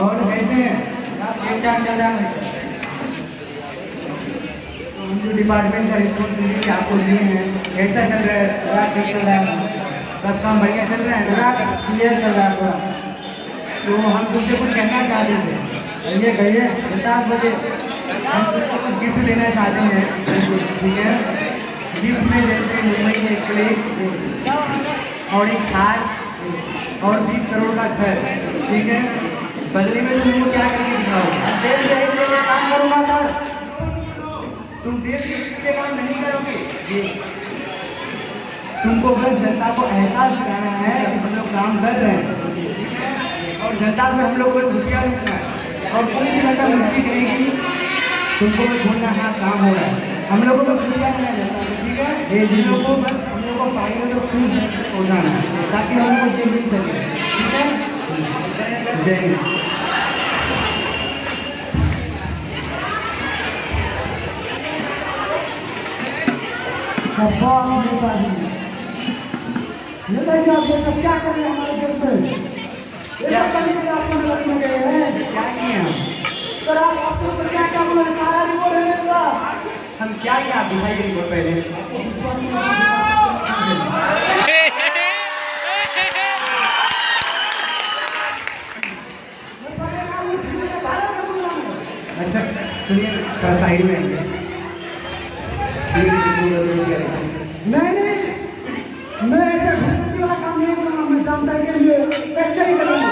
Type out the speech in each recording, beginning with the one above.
और कैसे हैं ठीक ठाक चल रहा है? तो हम जो डिपार्टमेंट का रिस्पॉन्सिबिलिटी आपको दिए हैं कैसा चल रहा है? ठीक चल रहा है? सब काम बढ़िया चल रहा है? क्लियर चल रहा है पूरा? तो हम तुमसे कुछ कहना चाहते थे। ये कहिए 7 बजे हम तुमको कुछ गिफ्ट देना चाहते हैं, ठीक है? गिफ्ट में जैसे मुंबई में एक प्लेट और एक थार और 20 करोड़ का घर, ठीक है? बदले में तुमको क्या करके दिखाओ? देश के लिए काम करूँगा सर। तुम देश के लिए काम नहीं करोगे। तुमको बस जनता को एहसास कराना है कि हम लोग काम कर रहे हैं और जनता में हम लोग को रुपया मिलना है और कोई भी जनता मुक्ति करेगी तुमको भी ढूंढना है काम हो रहा है। हम लोगों को रुपया मिला जाता है, ठीक है? ये जिन लोगों को बस हम लोग को फाइनल तो पहुँचाना है ताकि हमको ये मिल सके, ठीक है? जय हिंद। नेताजी आप ये सब क्या कर रहे हैं हमारे देश में? ये सब करने के लिए आपको मदद में गए हैं। क्या किए हम? सर आप अफसर को क्या क्या बोले? सारा रिपोर्ट है मेरे पास। हम क्या किया आप दिखाइए रिपोर्ट पहले। अच्छा सुनिए साइड में आइए। नहीं मैं ऐसे घुसपैठी वाला काम नहीं करूँगा। मैं जानता है कि ये सच्चाई करूँगा।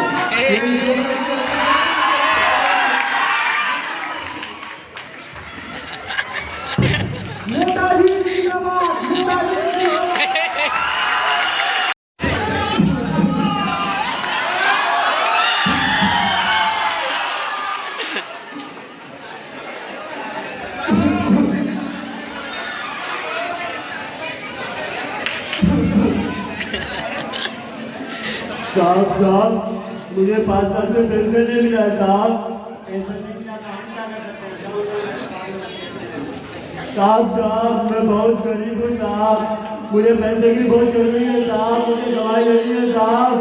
नेताजी जिंदाबाद, नेताजी साहब मुझे 5 साल में पेंशन नहीं मिला साहब। साहब मैं बहुत गरीब हूँ साहब, मुझे पैसे की बहुत जरूरी है साहब, मुझे दवाई लेनी है साहब।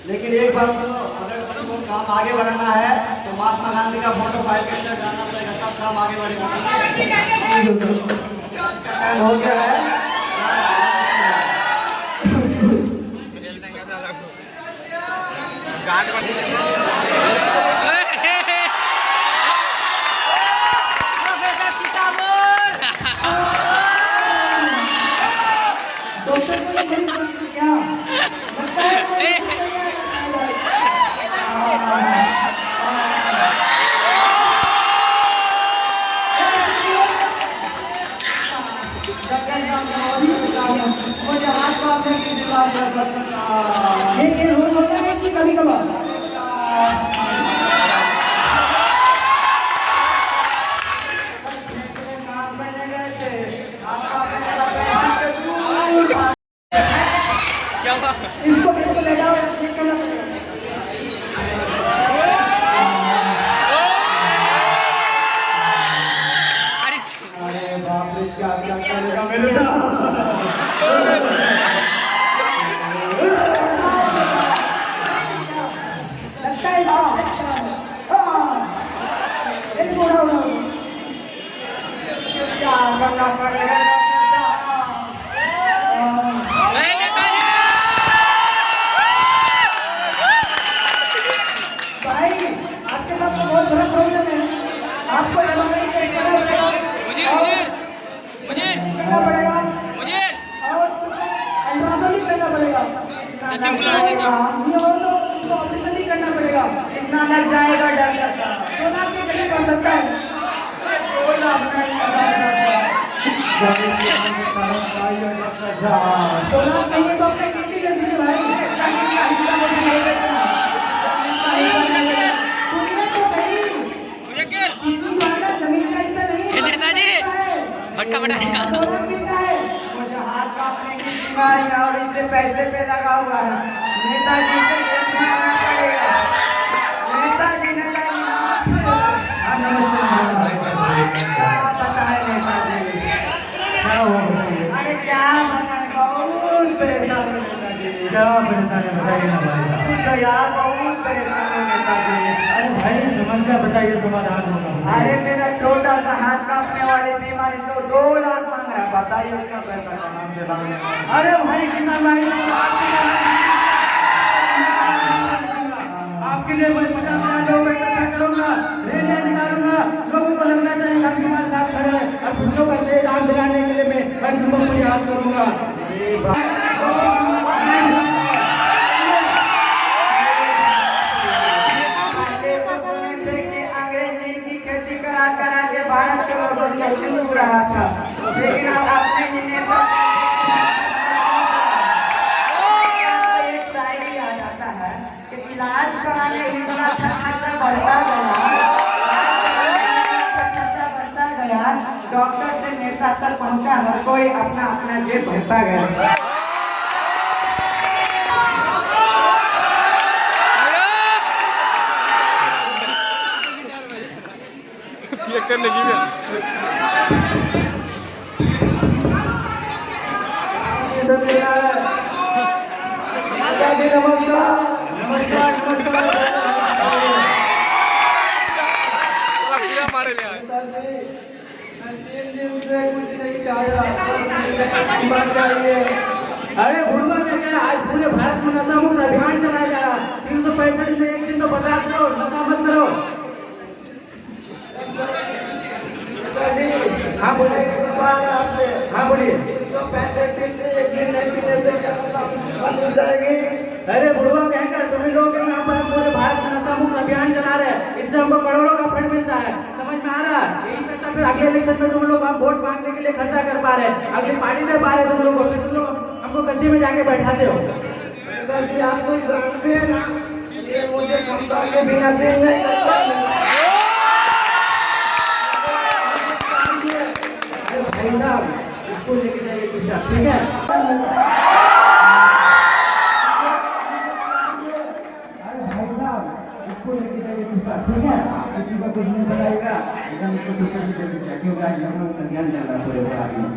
लेकिन एक बात सुनो, अगर तुमको काम आगे बढ़ाना है तो महात्मा गांधी का फोटो फाइल के अंदर जाना पड़ेगा, तब काम आगे बढ़ेगा। टाइम हो गया है। कभी कभार इसको ले जाओ, चेक करना पड़ेगा। अरे बाप रे क्या करेगा मेरे साथ। करना पड़ेगा भाई, आपके साथ तो बहुत बड़ा प्रॉब्लम है। आपको करना पड़ेगा और अल्ट्रासाउंड भी करना पड़ेगा। ऑपरेशन भी करना पड़ेगा। कितना लग जाएगा डर लगता है। 2 लाख से कहीं कर सकता है। 2 लाख चाहिए तो अपने किसी कर दीजिए भाई। नेताजी भटका बढ़ाएगा। मुझे हाथ कांपने की बीमारी और इससे पैसे पे लगा हुआ है। नेताजी से देखना पड़ेगा। नेताजी नमस्ते। क्या पता है नेताजी? क्या हुआ बताइए? अरे क्या बताएं, बहुत परेशान हूँ नेताजी। क्या परेशानी बताइए ना भाई साहब। तो यार बहुत परेशान हूँ नेताजी। अरे भाई समस्या बताइए, समाधान होगा। अरे मेरा छोटा सा हाथ कांपने वाली बीमारी तो 2 लाख मांग रहा है, बताइए उसका पैसा कहाँ से लाऊंगा? अरे भाई किसान भाई आपके लिए मैं 50,000 लोगों को इकट्ठा करूंगा, रैलियां निकालूंगा, लोगों को लगना चाहिए हम तुम्हारे साथ खड़े हैं और खुशियों का सही दाम दिलाने के लिए मैं संभव प्रयास करूंगा। अंग्रेजी की खेती करा के भारत के लोगों को छू रहा था, लेकिन अब अपने ही नेता एक शायरी आ जाता है कि इलाज कराने इनका खर्चा बढ़ता गया, डॉक्टर से नेता तक पहुंचा, हर कोई अपना अपना जेब भरता गया। करने की भी अरे भूलवा में क्या, आज पूरे भारत में नशा मुक्त अभियान चलाया जा रहा है। 365 में एक दिन तो बर्दाश्त करो, नशा मत करो। हाँ बोलिए। हाँ बोलिए। अरे बुढ़वा कहकर तुम्हें लोग यहाँ पर पूरे भारत में नशा मुक्त अभियान चला रहे हैं, इससे हमको करोड़ों का फंड मिलता है, समझ में आ रहा है? यही पैसा फिर अगले इलेक्शन में तुम लोग आप वोट मांगने के लिए खर्चा कर पा रहे हैं, अगली पार्टी दे पा रहे तुम लोग, फिर तुम लोग हमको गद्दी में जाके बैठाते हो। आप तो जानते हैं ना, ये मुझे क्षमता के बिना दिन नहीं लगता। भाई साहब इसको लेके जाइए चुपचाप, ठीक है? इसको लेके जाइए चुपचाप, ठीक है? किसी को कुछ नहीं बताइएगा, एकदम इसको चुपचाप से दीजिए, क्योंकि आज हम लोग का ध्यान चल रहा है पूरे साथ में।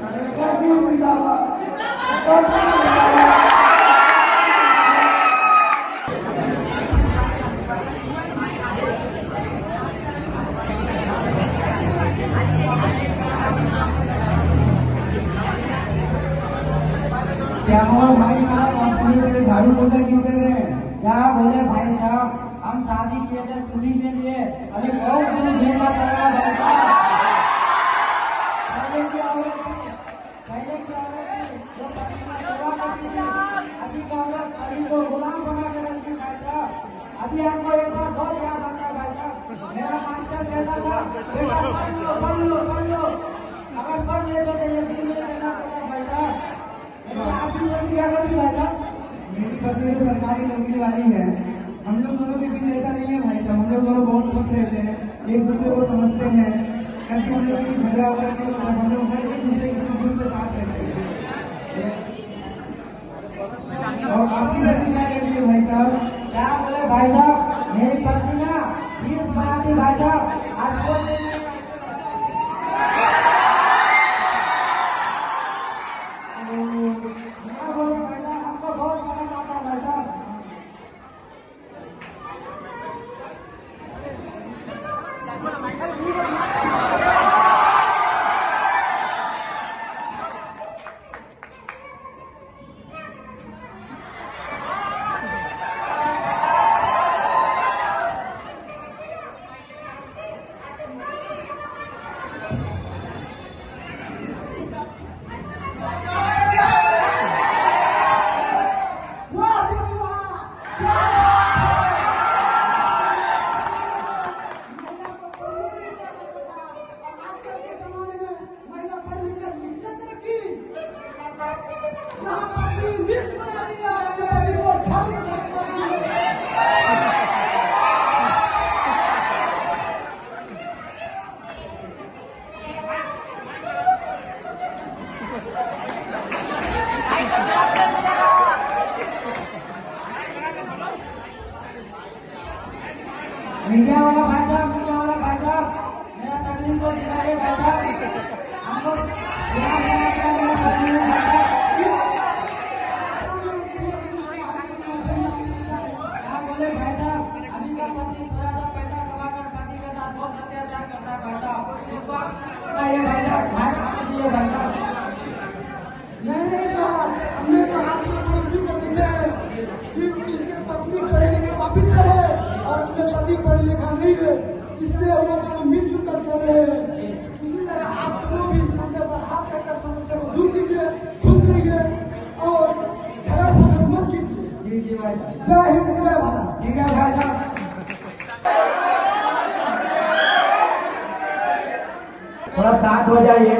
क्या हुआ भाई साहब, आप पुलिस से झाड़ू पोछा क्यों कर रहे हैं? क्या बोले भाई साहब, हम शादी किए थे पुलिस के लिए, अभी बहुत दिन झेलना पड़ रहा है। पहले क्या हो रही थी, जो सेवा करती थी, अभी क्या हो रहा, अभी को गुलाम बना के रखती भाई साहब। अभी हमको एक बार बहुत याद आता है भाई साहब, मेरा मास्टर कहता था बेटा पढ़ लो, अगर पढ़ लेते तो ये दिन में रहना पड़ता भाई साहब। आप भी क्या करेंगे भाई साहब? मेरी पत्नी तो सरकारी नौकरी वाली है, हम लोग दोनों के बीच ऐसा नहीं है भाई साहब, हम लोग दोनों बहुत खुश रहते हैं, एक दूसरे को समझते हैं, कभी हम लोग की झगड़ा वगैरह नहीं होता, हम लोग हर एक दूसरे के सुख दुख के साथ रहते हैं। और आपकी पत्नी क्या कहती है भाई साहब? क्या बोले भाई साहब, मेरी पत्नी ना 20 बनाती भाई साहब, आपको बहुत मजा आता है भाई साहब। मीडिया वाला भाई साहब, मेरा तकलीफ को दिखाइए भाई साहब, हमको जय हिंद जय भारत। ठीक है भाई साहब। थोड़ा साथ हो जाइए।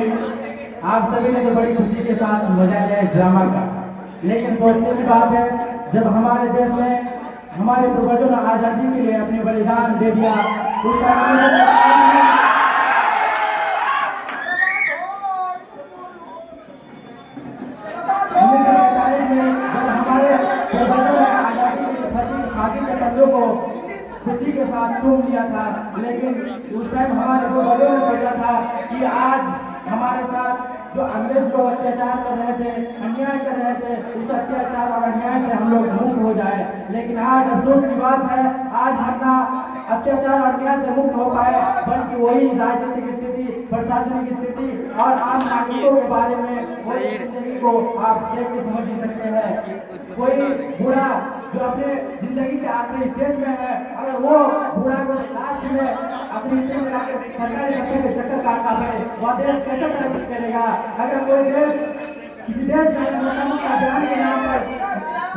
आप सभी ने तो बड़ी खुशी के साथ मजा लिया इस ड्रामा का, लेकिन सोचने की बात है जब हमारे देश में हमारे पूर्वजों ने आजादी के लिए अपने बलिदान दे दिया उस खुशी के साथ चूम लिया था, लेकिन उस टाइम हमारे पूर्वजों ने सोचा था कि आज हमारे साथ जो अंग्रेज जो अत्याचार कर रहे थे, अन्याय कर रहे थे, उस अत्याचार और अन्याय से हम लोग मुक्त हो जाए। लेकिन आज अफसोस की बात है, आज हम अत्याचार और अन्याय से मुक्त हो पाए, बल्कि वही राजनीतिक स्थिति, प्रशासनिक स्थिति और आम नागरिकों के बारे में वही जिंदगी को आप देख के समझ ही सकते हैं। कोई बूढ़ा जो अपने जिंदगी के आखिरी स्टेज में है, अगर वो बूढ़ा को लास्ट में अपनी सरकारी नौकरी के चक्कर काटना पड़े, वह देश कैसे तरक्की करेगा? अगर कोई देश किसी देश में अभियान के नाम पर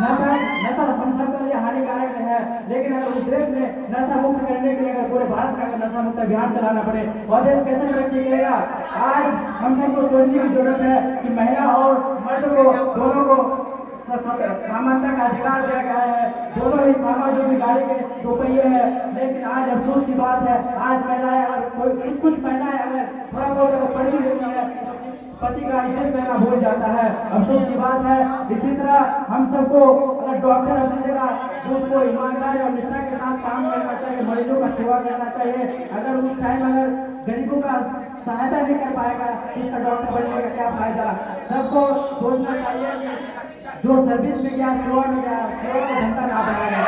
नशा हम सबके लिए हानिकारक है, लेकिन अगर उस देश में नशा मुक्त करने के लिए अगर पूरे भारत का नशा मुक्त अभियान चलाना पड़े, वह देश कैसे तरक्की करेगा? आज हम सबको सोचने की जरूरत है कि महिला और मर्द को दोनों को समानता का अधिकार दिया गया है। दोनों ही समाजों की गाड़ी के दो पहिए है, लेकिन आज अफसोस की बात है, आज महिलाएं अगर कुछ महिलाएं अगर थोड़ा बहुत पढ़ी लिखी है, पति का इज्जत करना भूल जाता है। अफसोस की बात है। इसी तरह हम सबको अगर डॉक्टर अपनी जगह जो उसको ईमानदारी और निष्ठा के साथ काम करना चाहिए, मरीजों का सेवा करना चाहिए। अगर उस टाइम अगर गरीबों का सहायता नहीं कर पाएगा, इसका डॉक्टर बनने का क्या फायदा? सबको सोचना चाहिए कि जो सर्विस में गया सेवा में गया, सेवा को धंधा ना बनाए।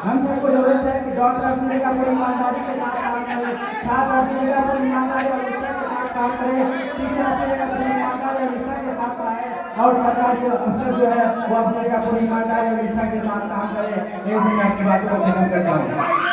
हम सबको जरूरत है कि डॉक्टर अपनी जगह पर ईमानदारी के साथ काम करे, छात्र अपनी जगह पर ईमानदारी और निष्ठा के साथ काम करे, शिक्षा अपनी जगह पर ईमानदारी और निष्ठा के साथ आए, और सरकारी अफसर जो है वो अपनी जगह पर ईमानदारी और निष्ठा के साथ काम करे। ऐसे मैं आपकी बातों को खत्म करता हूँ।